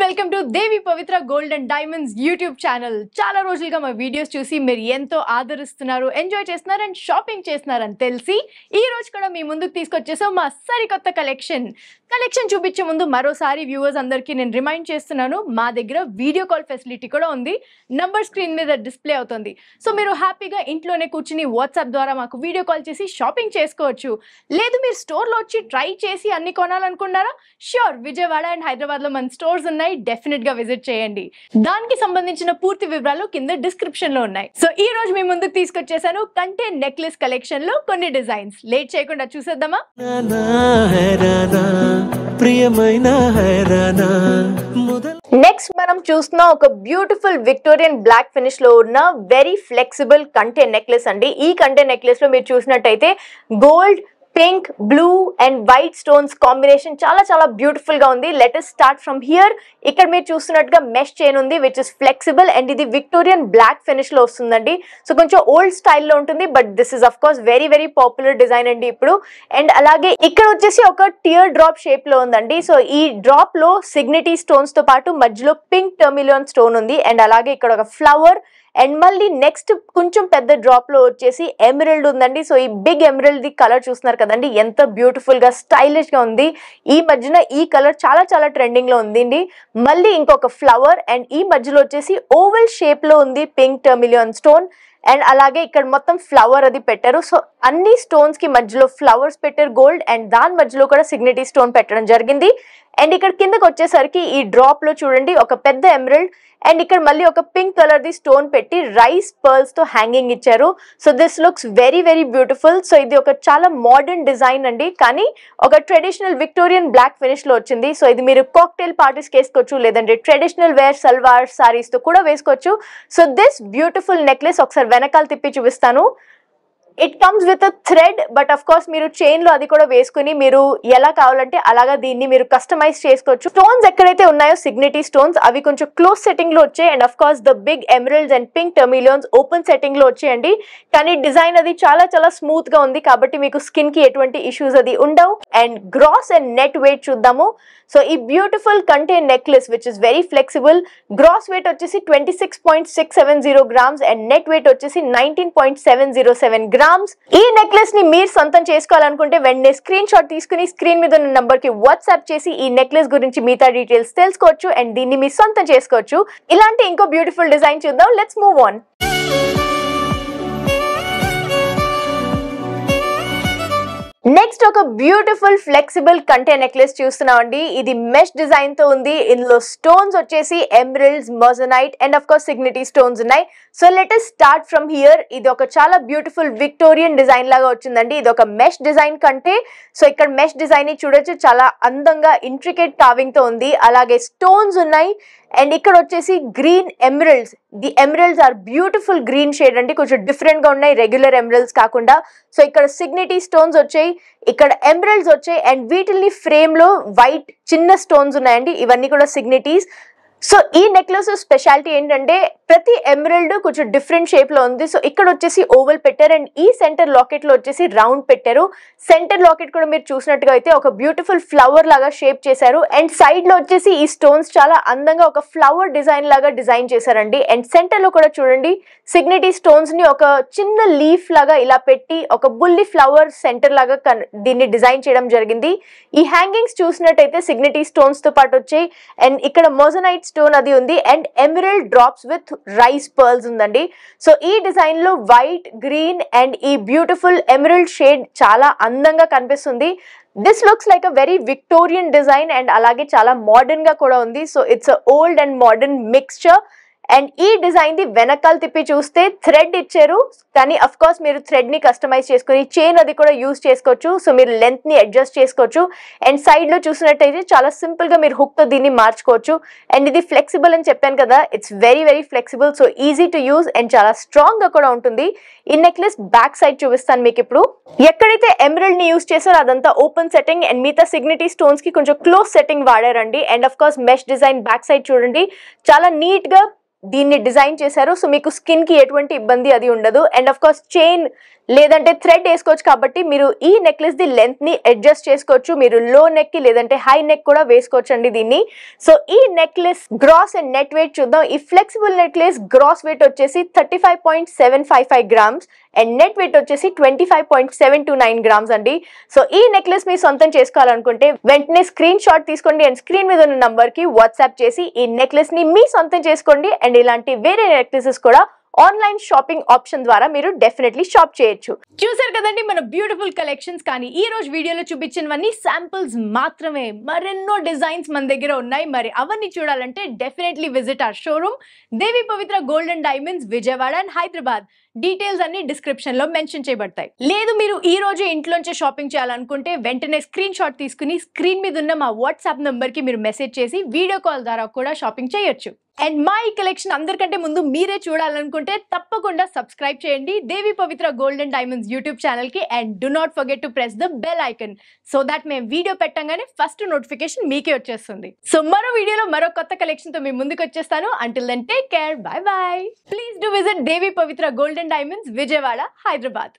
Welcome to Devi Pavitra gold and diamonds YouTube channel. చాలా రోజులుగా మా వీడియోస్ చూసి మీరు ఎంతో ఆదరిస్తున్నారు, ఎంజాయ్ చేస్తున్నారు అండ్ షాపింగ్ చేస్తున్నారని తెలిసి ఈ రోజు కూడా మీ ముందుకు తీసుకొచ్చేసాం మా సరికొత్త కలెక్షన్ చూపించే ముందు మరోసారి వ్యూవర్స్ అందరికీ నేను రిమైండ్ చేస్తున్నాను, మా దగ్గర వీడియో కాల్ ఫెసిలిటీ కూడా ఉంది. నంబర్ స్క్రీన్ మీద డిస్ప్లే అవుతుంది. సో మీరు హ్యాపీగా ఇంట్లోనే కూర్చుని వాట్సాప్ ద్వారా మాకు వీడియో కాల్ చేసి షాపింగ్ చేసుకోవచ్చు. లేదు మీరు స్టోర్లో వచ్చి ట్రై చేసి అన్ని కొనాలనుకున్నారా? ష్యూర్, విజయవాడ అండ్ హైదరాబాద్లో మన స్టోర్స్ ఉన్నాయి, డెఫినెట్ గా విజిట్ చేయండి. దానికి సంబంధించిన పూర్తి వివరాలు కింద డిస్క్రిప్షన్ లో ఉన్నాయి. సో ఈ రోజు మీ ముందుకు తీసుకొచ్చేసాను కంటే నెక్లెస్ కలెక్షన్ లో కొన్ని డిజైన్స్. లేట్ చేయకుండా చూసేద్దామా? నెక్స్ట్ మనం చూస్తున్న ఒక బ్యూటిఫుల్ విక్టోరియన్ బ్లాక్ ఫినిష్ లో ఉన్న వెరీ ఫ్లెక్సిబుల్ కంటే నెక్లెస్ అండి. ఈ కంటే నెక్లెస్ లో మీరు చూసినట్టయితే gold, pink, blue and white stones combination చాలా చాలా బ్యూటిఫుల్ గా ఉంది. Let us start from here. ఇక్కడ మీరు చూస్తున్నట్టుగా మెష్ చైన్ ఉంది విచ్ ఇస్ ఫ్లెక్సిబుల్ అండ్ ఇది విక్టోరియన్ బ్లాక్ ఫినిష్ లో వస్తుందండి. సో కొంచెం ఓల్డ్ స్టైల్లో ఉంటుంది, but this is of course very very popular design అండి ఇప్పుడు. అండ్ అలాగే ఇక్కడ వచ్చేసి ఒక టియర్ డ్రాప్ షేప్ లో ఉందండి. సో ఈ డ్రాప్ లో సిగ్నిటీ స్టోన్స్ తో పాటు మధ్యలో పింక్ టర్మిలియన్ స్టోన్ ఉంది అండ్ అలాగే ఇక్కడ ఒక ఫ్లవర్ అండ్ మళ్ళీ నెక్స్ట్ కొంచెం పెద్ద డ్రాప్ లో వచ్చేసి ఎమరల్డ్ ఉందండి. సో ఈ బిగ్ ఎమరల్డ్ ది కలర్ చూస్తున్నారు కదండి, ఎంత బ్యూటిఫుల్ గా స్టైలిష్ గా ఉంది. ఈ మధ్యన ఈ కలర్ చాలా చాలా ట్రెండింగ్ లో ఉంది. మళ్ళీ ఇంకొక ఫ్లవర్ అండ్ ఈ మధ్యలో వచ్చేసి ఓవల్ షేప్ లో ఉంది పింక్ టర్మిలియన్ స్టోన్ అండ్ అలాగే ఇక్కడ మొత్తం ఫ్లవర్ అది పెట్టారు. సో అన్ని స్టోన్స్ కి మధ్యలో ఫ్లవర్స్ పెట్టారు గోల్డ్ అండ్ దాని మధ్యలో కూడా సిగ్నిటీ స్టోన్ పెట్టడం జరిగింది. అండ్ ఇక్కడ కిందకి వచ్చేసరికి ఈ డ్రాప్ లో చూడండి ఒక పెద్ద ఎమరల్డ్ అండ్ ఇక్కడ మళ్ళీ ఒక పింక్ కలర్ ది స్టోన్ పెట్టి రైస్ పర్ల్స్ తో హ్యాంగింగ్ ఇచ్చారు. So this looks very very beautiful. So ఇది ఒక చాలా మోడర్న్ డిజైన్ అండి, కానీ ఒక ట్రెడిషనల్ విక్టోరియన్ బ్లాక్ ఫినిష్ లో వచ్చింది. సో ఇది మీరు కాక్టైల్ పార్టీస్ కి వేసుకోవచ్చు, లేదంటే ట్రెడిషనల్ వేర్ సల్వార్ సారీస్ తో కూడా వేసుకోవచ్చు. సో దిస్ బ్యూటిఫుల్ నెక్లెస్ ఒకసారి వెనకాల తిప్పి చూపిస్తాను. It comes with a thread, but of course మీరు చైన్ లో అది కూడా వేసుకుని మీరు ఎలా కావాలంటే అలాగా దీన్ని మీరు కస్టమైజ్ చేసుకోవచ్చు. స్టోన్స్ ఎక్కడైతే ఉన్నాయో సిగ్నిటీ స్టోన్స్ అవి కొంచెం క్లోజ్ సెట్టింగ్ లో వచ్చాయి and of course the big emeralds and pink tourmalines open setting లో వచ్చాయండి. కానీ డిజైన్ అది చాలా చాలా స్మూత్ గా ఉంది కాబట్టి మీకు స్కిన్ కి ఎటువంటి ఇష్యూస్ అది ఉండవు. And gross and net weight చూద్దాము. సో ఈ బ్యూటిఫుల్ కంటే necklace which is very flexible, gross weight వచ్చేసి 26.670 గ్రామ్స్ అండ్ నెట్ వెయిట్ వచ్చేసి 19.707 గ్రామ్స్. ఈ నెక్లెస్ ని మీరు సొంతం చేసుకోవాలనుకుంటే వెంటనే స్క్రీన్ షాట్ తీసుకుని స్క్రీన్ మీద ఉన్న నంబర్ కి వాట్సాప్ చేసి ఈ నెక్లెస్ గురించి మిగతా డీటెయిల్స్ తెలుసుకోవచ్చు అండ్ దీన్ని మీరు సొంతం చేసుకోవచ్చు. ఇలాంటి ఇంకో బ్యూటిఫుల్ డిజైన్ చూద్దాం. Let's move on. నెక్స్ట్ ఒక బ్యూటిఫుల్ ఫ్లెక్సిబుల్ కంటే నెక్లెస్ చూస్తున్నామండి. ఇది మెష్ డిజైన్ తో ఉంది. ఇందులో స్టోన్స్ వచ్చేసి emeralds, moissanite and of course Signity stones ఉన్నాయి. So let us start from here. ఇది ఒక చాలా బ్యూటిఫుల్ విక్టోరియన్ డిజైన్ లాగా వచ్చిందండి. ఇది ఒక మెష్ డిజైన్ కంటే. సో ఇక్కడ మెష్ డిజైన్ ని చూడొచ్చు, చాలా అందంగా ఇంట్రికేట్ కార్వింగ్ తో ఉంది. అలాగే స్టోన్స్ ఉన్నాయి అండ్ ఇక్కడ వచ్చేసి green emeralds. The emeralds are beautiful green shade అండి, కొంచెం డిఫరెంట్ గా ఉన్నాయి రెగ్యులర్ ఎమరల్డ్స్ కాకుండా. సో ఇక్కడ సిగ్నిటీ స్టోన్స్ వచ్చాయి, ఇక్కడ ఎమరల్డ్స్ వచ్చాయి అండ్ వీటిని ఫ్రేమ్ లో వైట్ చిన్న స్టోన్స్ ఉన్నాయండి, ఇవన్నీ కూడా సిగ్నిటీస్. సో ఈ నెక్లెస్ స్పెషాలిటీ ఏంటంటే ప్రతి ఎమరల్డ్ కొంచెం డిఫరెంట్ షేప్ లో ఉంది. సో ఇక్కడ వచ్చేసి ఓవల్ పెట్టారు అండ్ ఈ సెంటర్ లాకెట్ లో వచ్చేసి రౌండ్ పెట్టారు. సెంటర్ లాకెట్ కూడా మీరు చూసినట్టుగా అయితే ఒక బ్యూటిఫుల్ ఫ్లవర్ లాగా షేప్ చేశారు అండ్ సైడ్ లో వచ్చేసి ఈ స్టోన్స్ చాలా అందంగా ఒక ఫ్లవర్ డిజైన్ లాగా డిజైన్ చేశారండి. అండ్ సెంటర్ లో కూడా చూడండి సిగ్నిటీ స్టోన్స్ ని ఒక చిన్న లీఫ్ లాగా ఇలా పెట్టి ఒక బుల్లి ఫ్లవర్ సెంటర్ లాగా దీన్ని డిజైన్ చేయడం జరిగింది. ఈ హ్యాంగింగ్స్ చూసినట్టయితే సిగ్నిటీ స్టోన్స్ తో పాటు వచ్చాయి అండ్ ఇక్కడ మొజనైట్ స్టోన్ అది ఉంది and emerald drops with rice pearls ఉందండి. సో ఈ డిజైన్ లో వైట్, గ్రీన్ అండ్ ఈ బ్యూటిఫుల్ ఎమరల్డ్ షేడ్ చాలా అందంగా కనిపిస్తుంది. This looks like a very Victorian design and అలాగే చాలా మోడర్న్ గా కూడా ఉంది. So it's a old and modern mixture. And ఈ డిజైన్ ది వెనకాల తిప్పి చూస్తే థ్రెడ్ ఇచ్చారు, కానీ అఫ్ కోర్స్ మీరు థ్రెడ్ ని కస్టమైజ్ చేసుకుని చైన్ అది కూడా యూజ్ చేసుకోవచ్చు. సో మీరు లెంత్ ని అడ్జస్ట్ చేసుకోవచ్చు అండ్ సైడ్ లో చూసినట్టయితే చాలా సింపుల్ గా మీరు హుక్ తో దీన్ని మార్చుకోవచ్చు. అండ్ ఇది ఫ్లెక్సిబుల్ అని చెప్పాను కదా, it's very very flexible. So easy to use and చాలా స్ట్రాంగ్ గా కూడా ఉంటుంది. ఈ నెక్లెస్ బ్యాక్ సైడ్ చూపిస్తాను మీకు ఇప్పుడు. ఎక్కడైతే ఎమరల్డ్ ని యూజ్ చేశారో అదంతా ఓపెన్ సెట్టింగ్ అండ్ మిగతా సిగ్నిటీ స్టోన్స్ కి కొంచెం క్లోజ్ సెట్టింగ్ వాడారండి. And of course mesh design back side చూడండి, చాలా నీట్ గా దీన్ని డిజైన్ చేశారు. సో మీకు స్కిన్ కి ఎటువంటి ఇబ్బంది అది ఉండదు. అండ్ ఆఫ్ కోర్స్ చైన్ లేదంటే థ్రెడ్ వేసుకోవచ్చు కాబట్టి మీరు ఈ నెక్లెస్ ది లెంత్ ని అడ్జస్ట్ చేసుకోవచ్చు. మీరు లో నెక్ కి లేదంటే హై నెక్ కూడా వేసుకోవచ్చు అండి దీన్ని. సో ఈ necklace gross and net weight చూద్దాం. ఈ ఫ్లెక్సిబుల్ నెక్లెస్ గ్రాస్ వెయిట్ వచ్చేసి 35.755 గ్రామ్స్ అండ్ నెట్ వెయిట్ వచ్చేసి 25.729 గ్రామ్స్ అండి. సో ఈ నెక్లెస్ మీ సొంతం చేసుకోవాలనుకుంటే వెంటనే స్క్రీన్ షాట్ తీసుకోండి అండ్ స్క్రీన్ మీద ఉన్న నంబర్ కి వాట్సాప్ చేసి ఈ నెక్లెస్ ని మీ సొంతం చేసుకోండి. అండ్ ఇలాంటి వేరే నెక్లెసెస్ కూడా ఆన్లైన్ షాపింగ్ ఆప్షన్ ద్వారా మీరు డెఫినెట్లీ షాప్ చేయొచ్చు. చూసారు కదండి మన బ్యూటిఫుల్ కలెక్షన్స్. కానీ ఈ రోజు వీడియోలో చూపించినవన్నీ శాంపుల్స్ మాత్రమే. మరెన్నో డిజైన్స్ మన దగ్గర ఉన్నాయి. మరి అవన్నీ చూడాలంటే definitely visit our showroom Devi Pavitra gold and diamonds, Vijayawada and Hyderabad. Details అన్ని డిస్క్రిప్షన్ లో మెన్షన్ చేయబడతాయి. లేదు మీరు ఈ రోజు ఇంట్లోంచే షాపింగ్ చేయాలనుకుంటే వెంటనే స్క్రీన్ షాట్ తీసుకుని స్క్రీన్ మీద ఉన్న మా వాట్సాప్ నంబర్ కి మీరు మెసేజ్ చేసి వీడియో కాల్ ద్వారా కూడా షాపింగ్ చేయొచ్చు. అండ్ మా ఈ కలెక్షన్ అందరికంటే ముందు మీరే చూడాలనుకుంటే తప్పకుండా సబ్స్క్రైబ్ చేయండి Devi Pavitra gold and diamonds YouTube channel కి. And do not forget to press the bell icon so that మేము వీడియో పెట్టంగానే ఫస్ట్ నోటిఫికేషన్ మీకే వచ్చేస్తుంది. సో మరో వీడియోలో మరో కొత్త కలెక్షన్ తో మీ ముందుకు వచ్చేస్తాను. Until then take care, bye bye. Please do visit Devi Pavitra gold and diamonds, Vijayawada, Hyderabad.